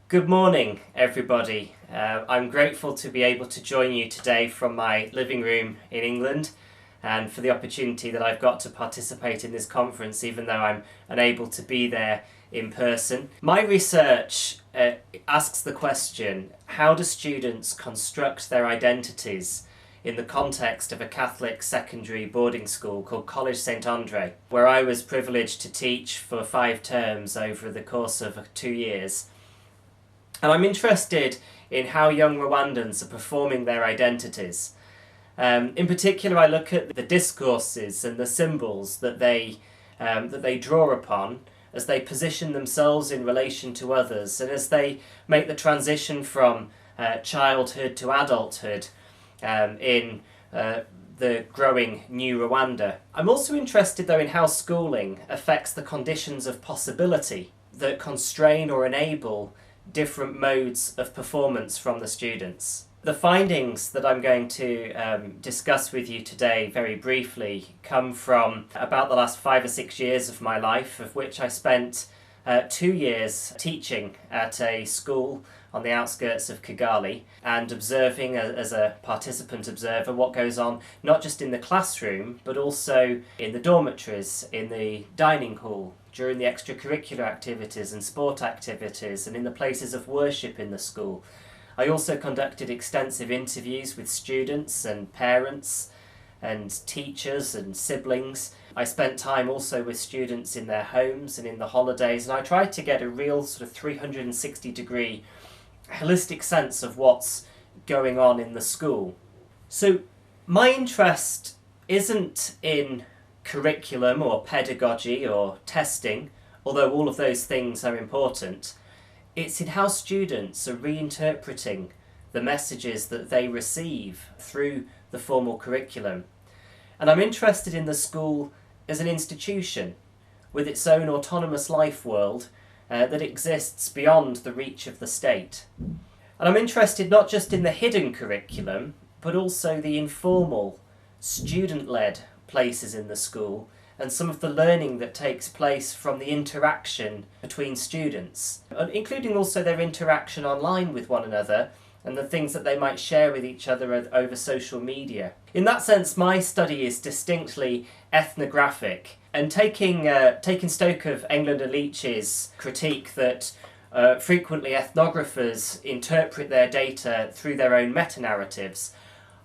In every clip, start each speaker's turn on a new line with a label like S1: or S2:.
S1: Good morning, everybody. I'm grateful to be able to join you today from my living room in England and for the opportunity that I've got to participate in this conference, even though I'm unable to be there in person. My research asks the question, how do students construct their identities in the context of a Catholic secondary boarding school called College St Andre, where I was privileged to teach for 5 terms over the course of 2 years. And I'm interested in how young Rwandans are performing their identities. In particular, I look at the discourses and the symbols that they draw upon as they position themselves in relation to others and as they make the transition from childhood to adulthood in the growing new Rwanda. I'm also interested, though, in how schooling affects the conditions of possibility that constrain or enable different modes of performance from the students. The findings that I'm going to discuss with you today very briefly come from about the last 5 or 6 years of my life, of which I spent 2 years teaching at a school on the outskirts of Kigali and observing as a participant observer what goes on not just in the classroom but also in the dormitories, in the dining hall, during the extracurricular activities and sport activities and in the places of worship in the school. I also conducted extensive interviews with students and parents and teachers and siblings. I spent time also with students in their homes and in the holidays, and I tried to get a real sort of 360-degree holistic sense of what's going on in the school. So my interest isn't in curriculum or pedagogy or testing, although all of those things are important. It's in how students are reinterpreting the messages that they receive through the formal curriculum. And I'm interested in the school as an institution with its own autonomous life world that exists beyond the reach of the state. And I'm interested not just in the hidden curriculum, but also the informal, student-led places in the school and some of the learning that takes place from the interaction between students, including also their interaction online with one another and the things that they might share with each other over social media. In that sense, my study is distinctly ethnographic, and taking stock of England and Leach's critique that frequently ethnographers interpret their data through their own meta-narratives,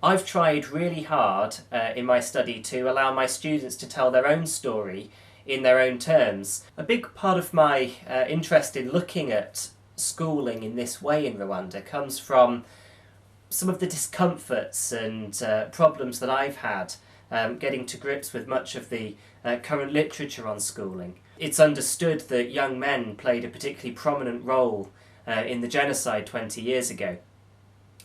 S1: I've tried really hard in my study to allow my students to tell their own story in their own terms. A big part of my interest in looking at schooling in this way in Rwanda comes from some of the discomforts and problems that I've had getting to grips with much of the current literature on schooling. It's understood that young men played a particularly prominent role in the genocide 20 years ago.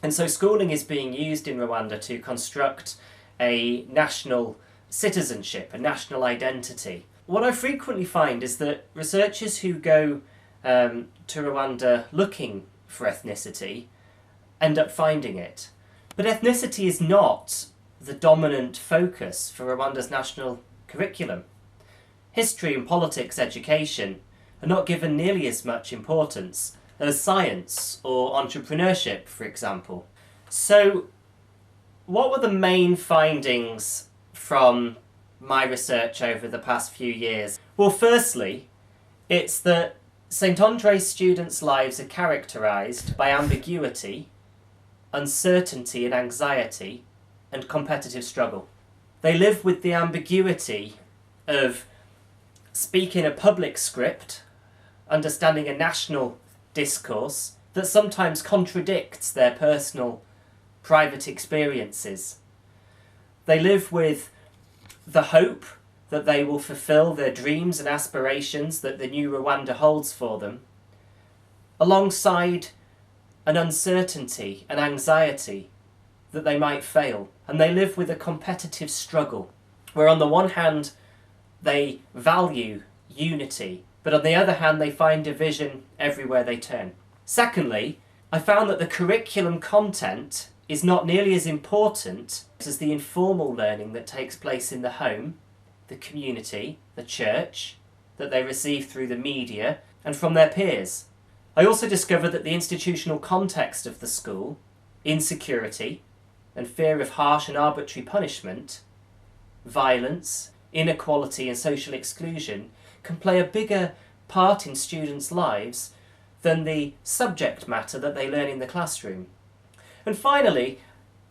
S1: And so schooling is being used in Rwanda to construct a national citizenship, a national identity. What I frequently find is that researchers who go to Rwanda looking for ethnicity end up finding it. But ethnicity is not the dominant focus for Rwanda's national curriculum. History and politics education are not given nearly as much importance as science or entrepreneurship, for example. So, what were the main findings from my research over the past few years? Well, firstly, it's that St Andre's students' lives are characterised by ambiguity, uncertainty and anxiety, and competitive struggle. They live with the ambiguity of speaking a public script, understanding a national discourse that sometimes contradicts their personal, private experiences. They live with the hope that they will fulfill their dreams and aspirations that the new Rwanda holds for them, alongside an uncertainty and anxiety that they might fail. And they live with a competitive struggle, where on the one hand they value unity, but on the other hand they find division everywhere they turn. Secondly, I found that the curriculum content is not nearly as important as the informal learning that takes place in the home, the community, the church, that they receive through the media and from their peers. I also discovered that the institutional context of the school, insecurity and fear of harsh and arbitrary punishment, violence, inequality and social exclusion can play a bigger part in students' lives than the subject matter that they learn in the classroom. And finally,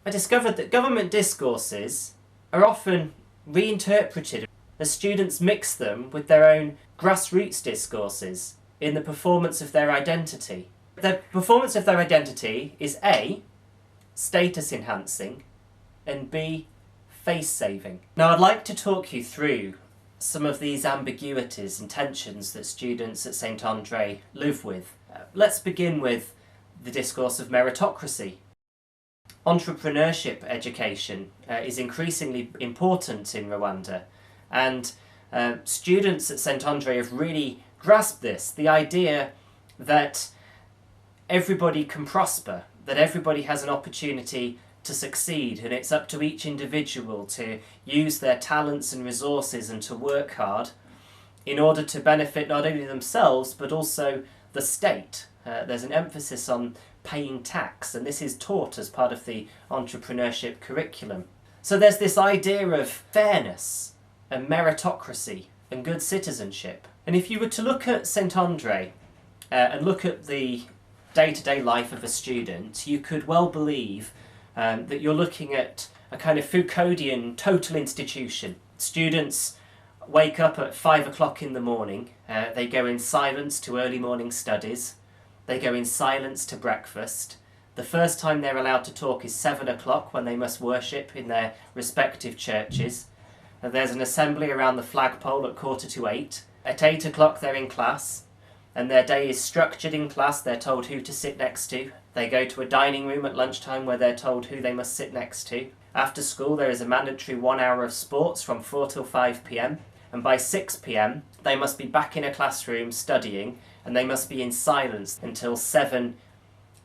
S1: I discovered that government discourses are often reinterpreted as students mix them with their own grassroots discourses in the performance of their identity. The performance of their identity is A, status enhancing, and B, face saving. Now I'd like to talk you through some of these ambiguities and tensions that students at St Andre live with. Let's begin with the discourse of meritocracy. Entrepreneurship education is increasingly important in Rwanda, and students at St Andre have really grasped this, the idea that everybody can prosper, that everybody has an opportunity to succeed, and it's up to each individual to use their talents and resources and to work hard in order to benefit not only themselves but also the state. There's an emphasis on paying tax, and this is taught as part of the entrepreneurship curriculum. So there's this idea of fairness and meritocracy and good citizenship. And if you were to look at St Andre and look at the day-to-day life of a student, you could well believe that you're looking at a kind of Foucauldian total institution. Students wake up at 5 o'clock in the morning, they go in silence to early morning studies, they go in silence to breakfast. The first time they're allowed to talk is 7 o'clock, when they must worship in their respective churches. There's an assembly around the flagpole at 7:45. At 8 o'clock they're in class, and their day is structured in class. They're told who to sit next to. They go to a dining room at lunchtime where they're told who they must sit next to. After school there is a mandatory 1 hour of sports from 4 till 5 p.m. and by 6 p.m. they must be back in a classroom studying, and they must be in silence until 7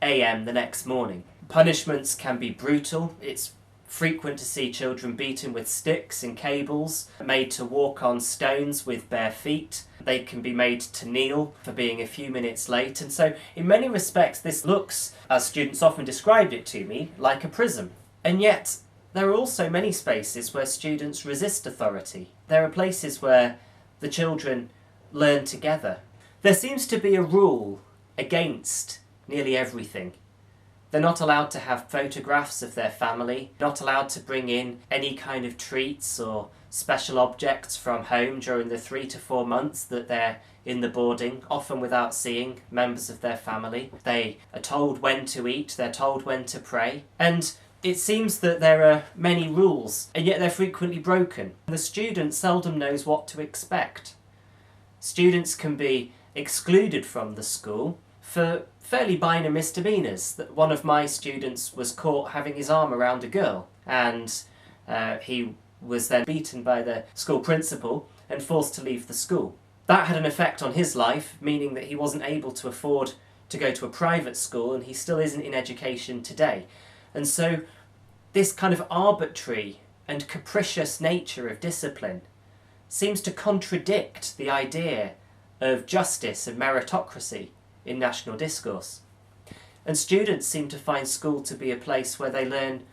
S1: a.m. the next morning. Punishments can be brutal. It's frequent to see children beaten with sticks and cables, made to walk on stones with bare feet. They can be made to kneel for being a few minutes late, and so in many respects this looks, as students often described it to me, like a prison. And yet there are also many spaces where students resist authority. There are places where the children learn together. There seems to be a rule against nearly everything. They're not allowed to have photographs of their family, not allowed to bring in any kind of treats or special objects from home during the 3 to 4 months that they're in the boarding, often without seeing members of their family. They are told when to eat, they're told when to pray, and it seems that there are many rules, and yet they're frequently broken. The student seldom knows what to expect. Students can be excluded from the school for fairly minor misdemeanours. That one of my students was caught having his arm around a girl, and he was then beaten by the school principal and forced to leave the school. That had an effect on his life, meaning that he wasn't able to afford to go to a private school, and he still isn't in education today. And so this kind of arbitrary and capricious nature of discipline seems to contradict the idea of justice and meritocracy in national discourse. And students seem to find school to be a place where they learn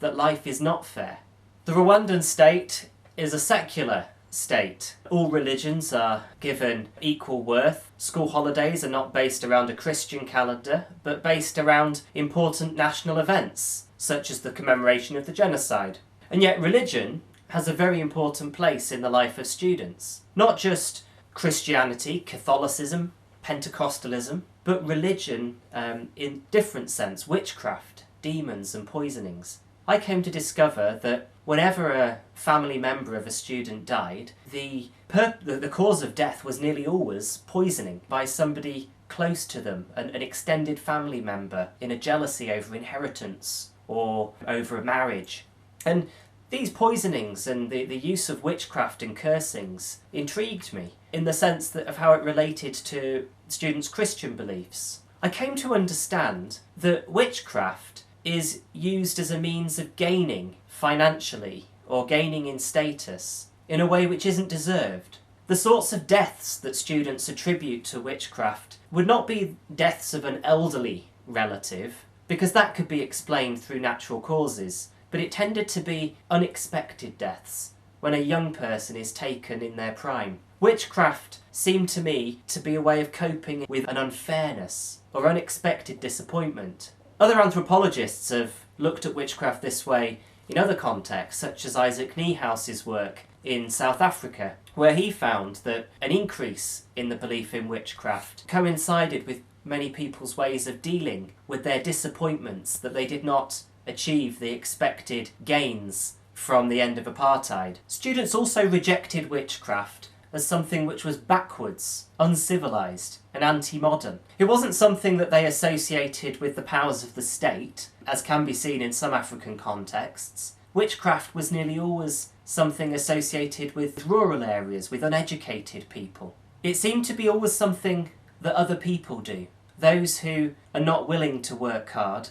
S1: that life is not fair. The Rwandan state is a secular state. All religions are given equal worth. School holidays are not based around a Christian calendar, but based around important national events, such as the commemoration of the genocide. And yet religion has a very important place in the life of students. Not just Christianity, Catholicism, Pentecostalism, but religion in different sense, witchcraft, demons and poisonings. I came to discover that whenever a family member of a student died, the cause of death was nearly always poisoning by somebody close to them, an extended family member, in a jealousy over inheritance or over a marriage. And these poisonings and the use of witchcraft and cursings intrigued me in the sense of how it related to students' Christian beliefs. I came to understand that witchcraft is used as a means of gaining financially or gaining in status in a way which isn't deserved. The sorts of deaths that students attribute to witchcraft would not be deaths of an elderly relative, because that could be explained through natural causes, but it tended to be unexpected deaths, when a young person is taken in their prime. Witchcraft seemed to me to be a way of coping with an unfairness or unexpected disappointment. Other anthropologists have looked at witchcraft this way in other contexts, such as Isaac Niehouse's work in South Africa, where he found that an increase in the belief in witchcraft coincided with many people's ways of dealing with their disappointments that they did not achieve the expected gains from the end of apartheid. Students also rejected witchcraft as something which was backwards, uncivilised, and anti-modern. It wasn't something that they associated with the powers of the state, as can be seen in some African contexts. Witchcraft was nearly always something associated with rural areas, with uneducated people. It seemed to be always something that other people do. Those who are not willing to work hard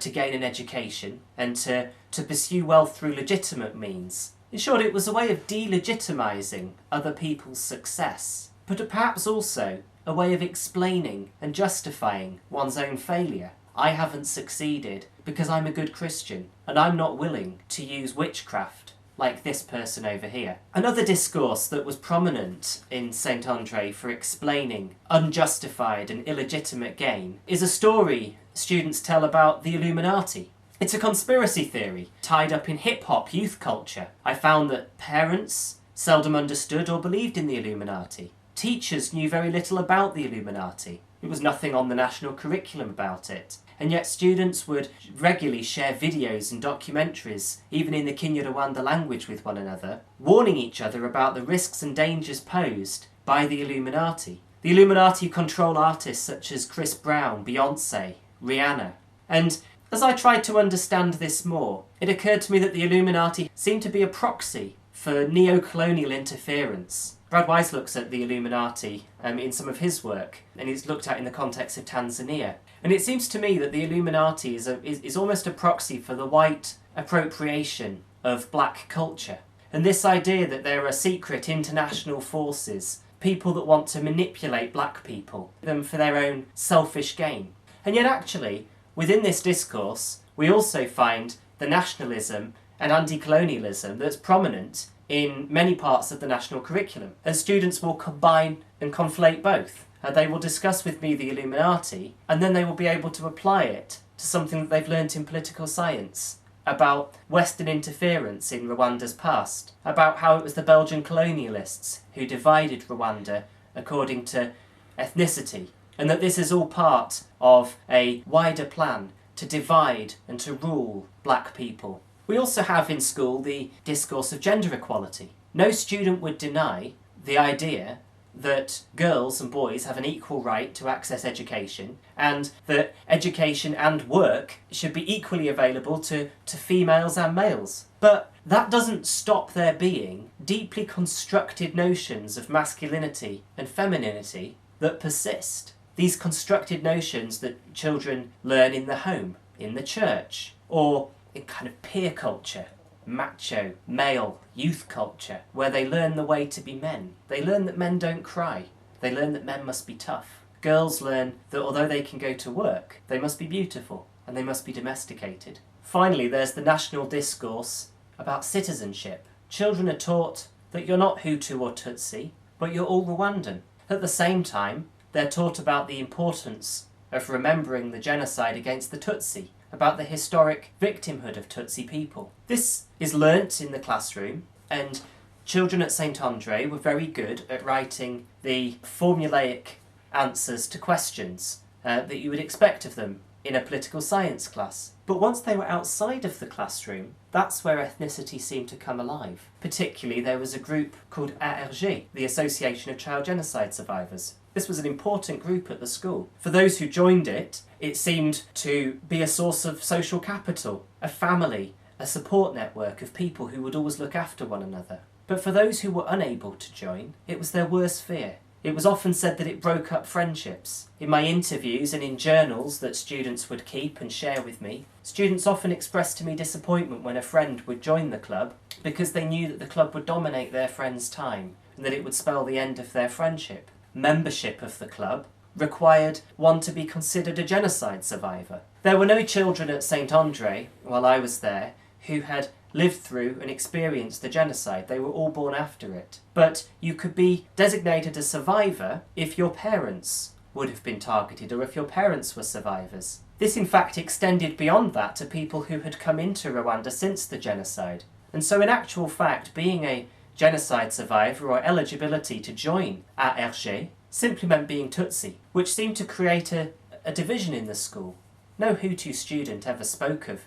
S1: to gain an education and to pursue wealth through legitimate means. In short, it was a way of delegitimising other people's success, but perhaps also a way of explaining and justifying one's own failure. I haven't succeeded because I'm a good Christian, and I'm not willing to use witchcraft like this person over here. Another discourse that was prominent in St. Andre for explaining unjustified and illegitimate gain is a story students tell about the Illuminati. It's a conspiracy theory tied up in hip-hop youth culture. I found that parents seldom understood or believed in the Illuminati. Teachers knew very little about the Illuminati. There was nothing on the national curriculum about it. And yet students would regularly share videos and documentaries, even in the Kinyarwanda language, with one another, warning each other about the risks and dangers posed by the Illuminati. The Illuminati control artists such as Chris Brown, Beyonce, Rihanna. And as I tried to understand this more, it occurred to me that the Illuminati seemed to be a proxy for neo-colonial interference. Brad Weiss looks at the Illuminati in some of his work, and it's looked at in the context of Tanzania. And it seems to me that the Illuminati is almost a proxy for the white appropriation of black culture. And this idea that there are secret international forces, people that want to manipulate black people, them for their own selfish gain. And yet actually, within this discourse, we also find the nationalism and anti-colonialism that's prominent in many parts of the national curriculum. And students will combine and conflate both. They will discuss with me the Illuminati, and then they will be able to apply it to something that they've learnt in political science, about Western interference in Rwanda's past, about how it was the Belgian colonialists who divided Rwanda according to ethnicity, and that this is all part of a wider plan to divide and to rule black people. We also have in school the discourse of gender equality. No student would deny the idea that girls and boys have an equal right to access education, and that education and work should be equally available to females and males. But that doesn't stop there being deeply constructed notions of masculinity and femininity that persist. These constructed notions that children learn in the home, in the church, or in kind of peer culture, macho, male, youth culture, where they learn the way to be men. They learn that men don't cry. They learn that men must be tough. Girls learn that although they can go to work, they must be beautiful and they must be domesticated. Finally, there's the national discourse about citizenship. Children are taught that you're not Hutu or Tutsi, but you're all Rwandan. At the same time, they're taught about the importance of remembering the genocide against the Tutsi, about the historic victimhood of Tutsi people. This is learnt in the classroom, and children at St. Andre were very good at writing the formulaic answers to questions that you would expect of them in a political science class. But once they were outside of the classroom, that's where ethnicity seemed to come alive. Particularly, there was a group called ARG, the Association of Child Genocide Survivors. This was an important group at the school. For those who joined it, it seemed to be a source of social capital, a family, a support network of people who would always look after one another. But for those who were unable to join, it was their worst fear. It was often said that it broke up friendships. In my interviews and in journals that students would keep and share with me, students often expressed to me disappointment when a friend would join the club because they knew that the club would dominate their friend's time and that it would spell the end of their friendship. Membership of the club required one to be considered a genocide survivor. There were no children at St Andre, while I was there, who had lived through and experienced the genocide. They were all born after it. But you could be designated a survivor if your parents would have been targeted, or if your parents were survivors. This in fact extended beyond that to people who had come into Rwanda since the genocide. And so in actual fact, being a genocide survivor or eligibility to join ESRC simply meant being Tutsi, which seemed to create a division in the school. No Hutu student ever spoke of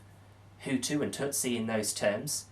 S1: Hutu and Tutsi in those terms.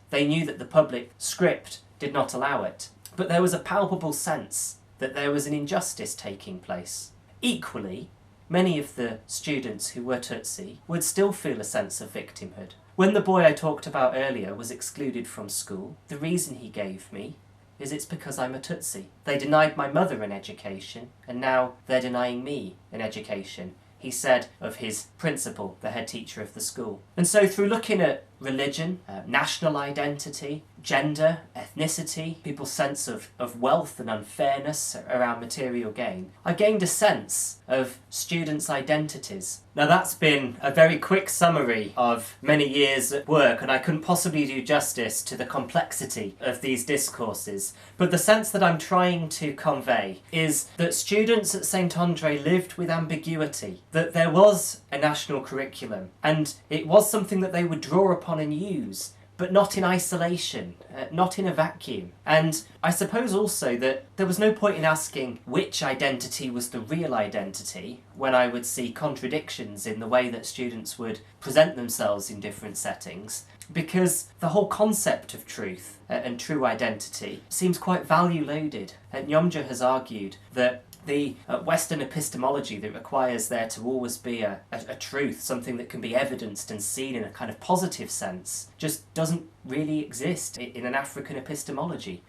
S1: They knew that the public script did not allow it. But there was a palpable sense that there was an injustice taking place. Equally, many of the students who were Tutsi would still feel a sense of victimhood. When the boy I talked about earlier was excluded from school, the reason he gave me is it's because I'm a Tutsi. They denied my mother an education, and now they're denying me an education, he said of his principal, the head teacher of the school. And so through looking at religion, national identity, gender, ethnicity, people's sense of wealth and unfairness around material gain, I gained a sense of students' identities. Now that's been a very quick summary of many years at work, and I couldn't possibly do justice to the complexity of these discourses, but the sense that I'm trying to convey is that students at St Andre lived with ambiguity, that there was a national curriculum, and it was something that they would draw upon and use, but not in isolation, not in a vacuum. And I suppose also that there was no point in asking which identity was the real identity when I would see contradictions in the way that students would present themselves in different settings, because the whole concept of truth and true identity seems quite value-loaded. Nyomja has argued that the Western epistemology that requires there to always be a truth, something that can be evidenced and seen in a kind of positive sense, just doesn't really exist in an African epistemology.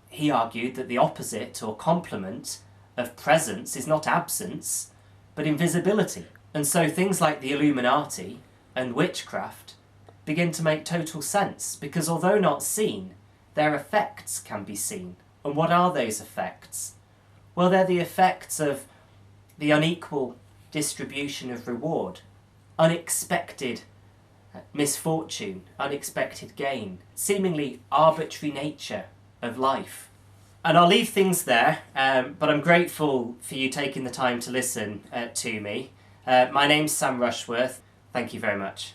S1: He argued that the opposite or complement of presence is not absence, but invisibility. And so things like the Illuminati and witchcraft begin to make total sense, because although not seen, their effects can be seen. And what are those effects? Well, they're the effects of the unequal distribution of reward, unexpected misfortune, unexpected gain, seemingly arbitrary nature of life. And I'll leave things there, but I'm grateful for you taking the time to listen to me. My name's Sam Rushworth. Thank you very much.